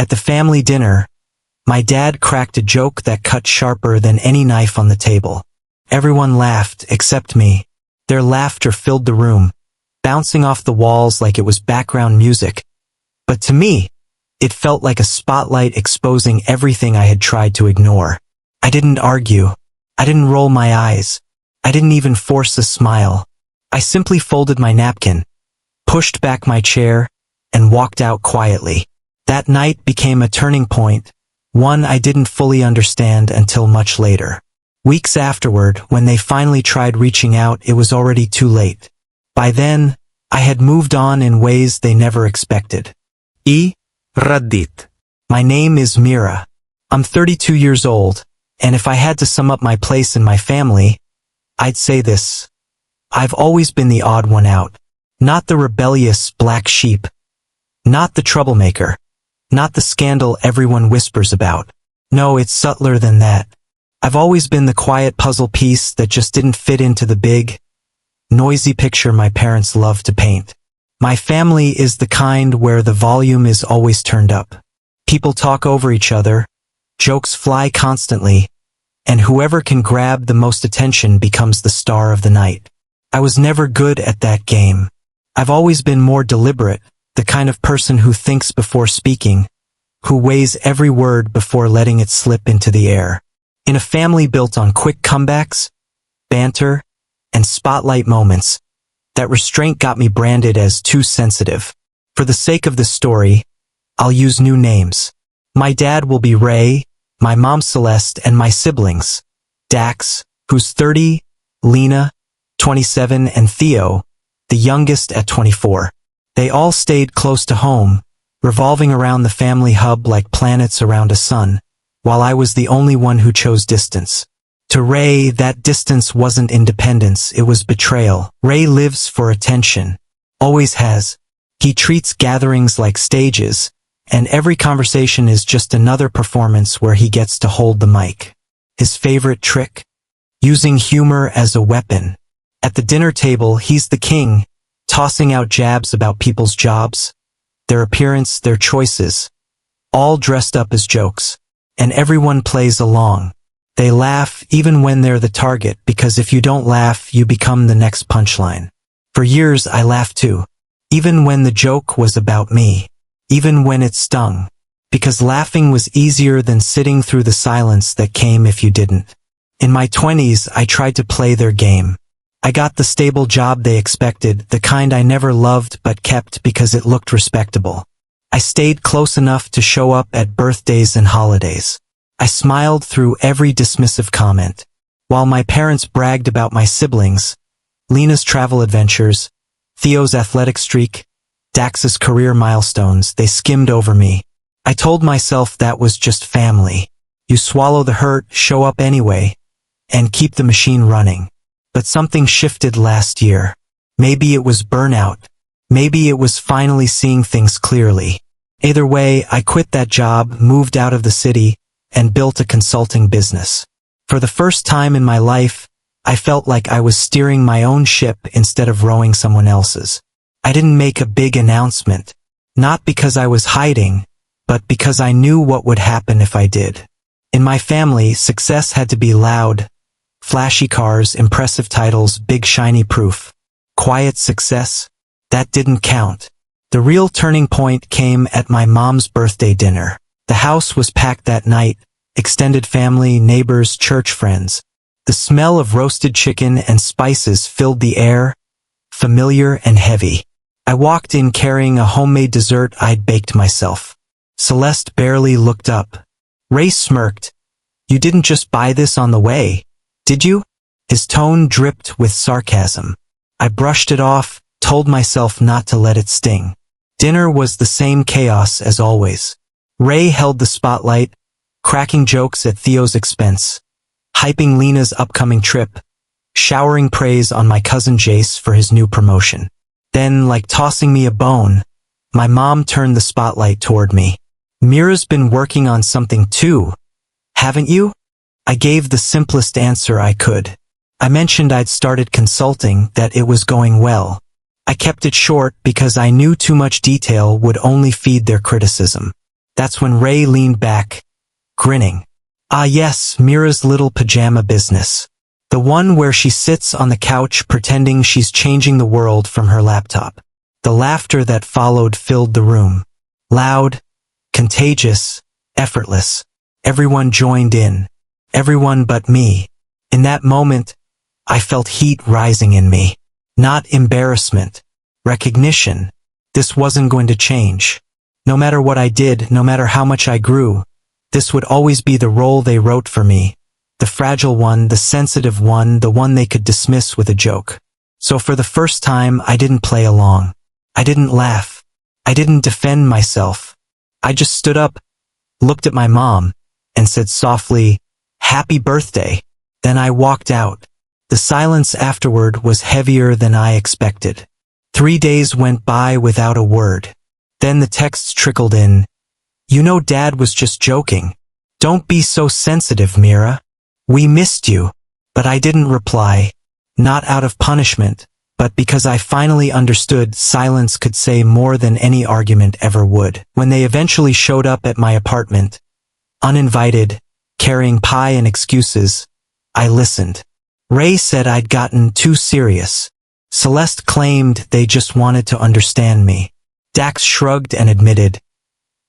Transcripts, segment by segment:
At the family dinner, my dad cracked a joke that cut sharper than any knife on the table. Everyone laughed except me. Their laughter filled the room, bouncing off the walls like it was background music. But to me, it felt like a spotlight exposing everything I had tried to ignore. I didn't argue. I didn't roll my eyes. I didn't even force a smile. I simply folded my napkin, pushed back my chair, and walked out quietly. That night became a turning point, one I didn't fully understand until much later. Weeks afterward, when they finally tried reaching out, it was already too late. By then, I had moved on in ways they never expected. Reddit. My name is Mira. I'm 32 years old, and if I had to sum up my place in my family, I'd say this. I've always been the odd one out. Not the rebellious black sheep. Not the troublemaker. Not the scandal everyone whispers about. No, it's subtler than that. I've always been the quiet puzzle piece that just didn't fit into the big, noisy picture my parents loved to paint. My family is the kind where the volume is always turned up. People talk over each other, jokes fly constantly, and whoever can grab the most attention becomes the star of the night. I was never good at that game. I've always been more deliberate, the kind of person who thinks before speaking, who weighs every word before letting it slip into the air. In a family built on quick comebacks, banter, and spotlight moments, that restraint got me branded as too sensitive. For the sake of this story, I'll use new names. My dad will be Ray, my mom Celeste, and my siblings, Dax, who's 30, Lena, 27, and Theo, the youngest at 24. They all stayed close to home, revolving around the family hub like planets around a sun, while I was the only one who chose distance. To Ray, that distance wasn't independence, it was betrayal. Ray lives for attention. Always has. He treats gatherings like stages, and every conversation is just another performance where he gets to hold the mic. His favorite trick? Using humor as a weapon. At the dinner table, he's the king, tossing out jabs about people's jobs, their appearance, their choices, all dressed up as jokes. And everyone plays along. They laugh even when they're the target, because if you don't laugh, you become the next punchline. For years, I laughed too. Even when the joke was about me. Even when it stung. Because laughing was easier than sitting through the silence that came if you didn't. In my 20s, I tried to play their game. I got the stable job they expected, the kind I never loved but kept because it looked respectable. I stayed close enough to show up at birthdays and holidays. I smiled through every dismissive comment. While my parents bragged about my siblings, Lena's travel adventures, Theo's athletic streak, Dax's career milestones, they skimmed over me. I told myself that was just family. You swallow the hurt, show up anyway, and keep the machine running. But something shifted last year. Maybe it was burnout. Maybe it was finally seeing things clearly. Either way, I quit that job, moved out of the city, and built a consulting business. For the first time in my life, I felt like I was steering my own ship instead of rowing someone else's. I didn't make a big announcement, not because I was hiding, but because I knew what would happen if I did. In my family, success had to be loud, flashy cars, impressive titles, big shiny proof. Quiet success, that didn't count. The real turning point came at my mom's birthday dinner. The house was packed that night, extended family, neighbors, church friends. The smell of roasted chicken and spices filled the air, familiar and heavy. I walked in carrying a homemade dessert I'd baked myself. Celeste barely looked up. Ray smirked. "You didn't just buy this on the way, did you?" His tone dripped with sarcasm. I brushed it off, told myself not to let it sting. Dinner was the same chaos as always. Ray held the spotlight, cracking jokes at Theo's expense, hyping Lena's upcoming trip, showering praise on my cousin Jace for his new promotion. Then, like tossing me a bone, my mom turned the spotlight toward me. "Mira's been working on something too, haven't you?" I gave the simplest answer I could. I mentioned I'd started consulting, that it was going well. I kept it short because I knew too much detail would only feed their criticism. That's when Ray leaned back, grinning. Ah yes, Mira's little pajama business. The one where she sits on the couch pretending she's changing the world from her laptop. The laughter that followed filled the room. Loud, contagious, effortless. Everyone joined in. Everyone but me. In that moment, I felt heat rising in me. Not embarrassment. Recognition. This wasn't going to change. No matter what I did, no matter how much I grew, this would always be the role they wrote for me. The fragile one, the sensitive one, the one they could dismiss with a joke. So for the first time, I didn't play along. I didn't laugh. I didn't defend myself. I just stood up, looked at my mom, and said softly, "Happy birthday." Then I walked out. The silence afterward was heavier than I expected. 3 days went by without a word. Then the texts trickled in. "You know Dad was just joking. Don't be so sensitive, Mira. We missed you." But I didn't reply. Not out of punishment, but because I finally understood silence could say more than any argument ever would. When they eventually showed up at my apartment, uninvited, carrying pie and excuses, I listened. Ray said I'd gotten too serious. Celeste claimed they just wanted to understand me. Dax shrugged and admitted,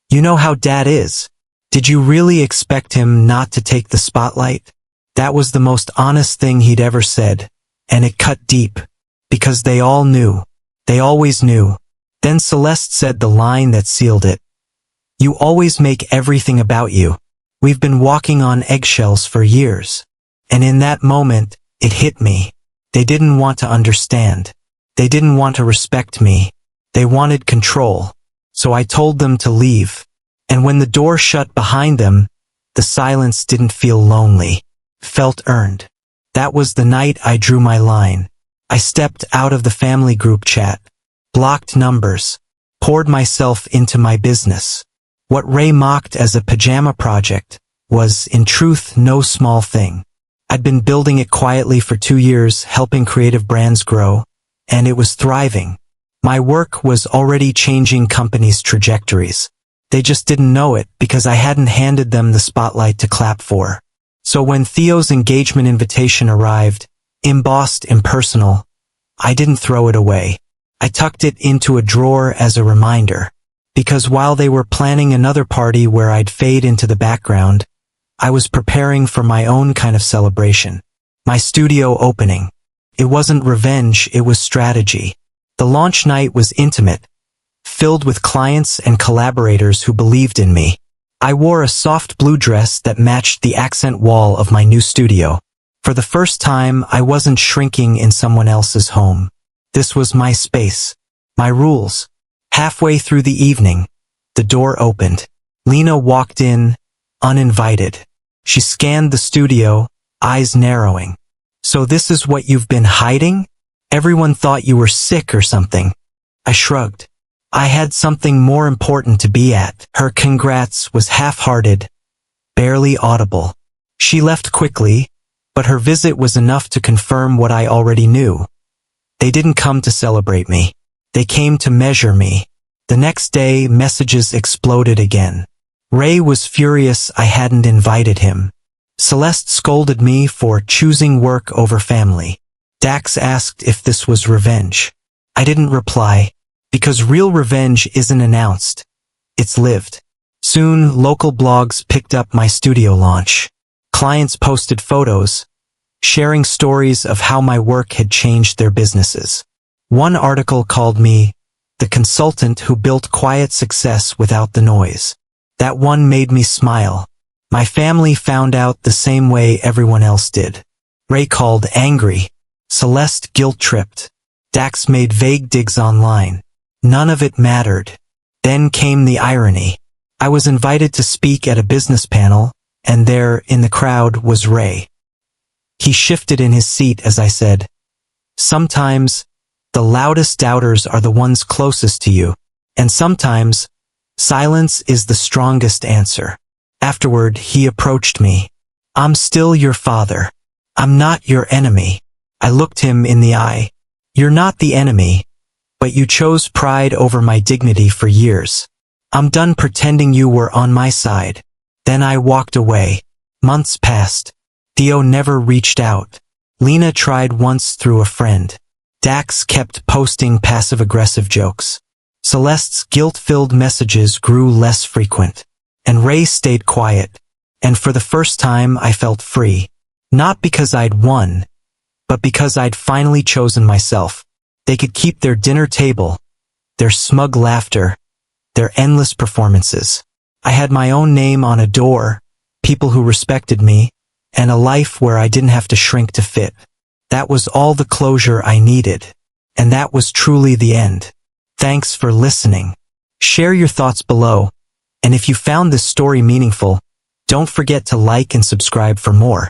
"You know how Dad is. Did you really expect him not to take the spotlight?" That was the most honest thing he'd ever said, and it cut deep, because they all knew. They always knew. Then Celeste said the line that sealed it. "You always make everything about you. We've been walking on eggshells for years." And in that moment, it hit me. They didn't want to understand. They didn't want to respect me. They wanted control. So I told them to leave. And when the door shut behind them, the silence didn't feel lonely. Felt earned. That was the night I drew my line. I stepped out of the family group chat, blocked numbers, poured myself into my business. What Ray mocked as a pajama project was, in truth, no small thing. I'd been building it quietly for 2 years, helping creative brands grow, and it was thriving. My work was already changing companies' trajectories. They just didn't know it because I hadn't handed them the spotlight to clap for. So when Theo's engagement invitation arrived, embossed impersonal, I didn't throw it away. I tucked it into a drawer as a reminder. Because while they were planning another party where I'd fade into the background, I was preparing for my own kind of celebration. My studio opening. It wasn't revenge, it was strategy. The launch night was intimate, filled with clients and collaborators who believed in me. I wore a soft blue dress that matched the accent wall of my new studio. For the first time, I wasn't shrinking in someone else's home. This was my space, my rules. Halfway through the evening, the door opened. Lena walked in, uninvited. She scanned the studio, eyes narrowing. "So this is what you've been hiding? Everyone thought you were sick or something." I shrugged. I had something more important to be at. Her congrats was half-hearted, barely audible. She left quickly, but her visit was enough to confirm what I already knew. They didn't come to celebrate me. They came to measure me. The next day, messages exploded again. Ray was furious I hadn't invited him. Celeste scolded me for choosing work over family. Dax asked if this was revenge. I didn't reply, because real revenge isn't announced. It's lived. Soon, local blogs picked up my studio launch. Clients posted photos, sharing stories of how my work had changed their businesses. One article called me the consultant who built quiet success without the noise. That one made me smile. My family found out the same way everyone else did. Ray called angry. Celeste guilt-tripped. Dax made vague digs online. None of it mattered. Then came the irony. I was invited to speak at a business panel, and there, in the crowd, was Ray. He shifted in his seat as I said, "Sometimes, the loudest doubters are the ones closest to you, and sometimes, silence is the strongest answer." Afterward, he approached me. "I'm still your father. I'm not your enemy." I looked him in the eye. "You're not the enemy, but you chose pride over my dignity for years. I'm done pretending you were on my side. Then I walked away. Months passed. Theo never reached out. Lena tried once through a friend. Dax kept posting passive-aggressive jokes. Celeste's guilt-filled messages grew less frequent. And Ray stayed quiet. And for the first time I felt free. Not because I'd won, but because I'd finally chosen myself. They could keep their dinner table, their smug laughter, their endless performances. I had my own name on a door, people who respected me, and a life where I didn't have to shrink to fit. That was all the closure I needed. And that was truly the end. Thanks for listening. Share your thoughts below, and if you found this story meaningful, don't forget to like and subscribe for more.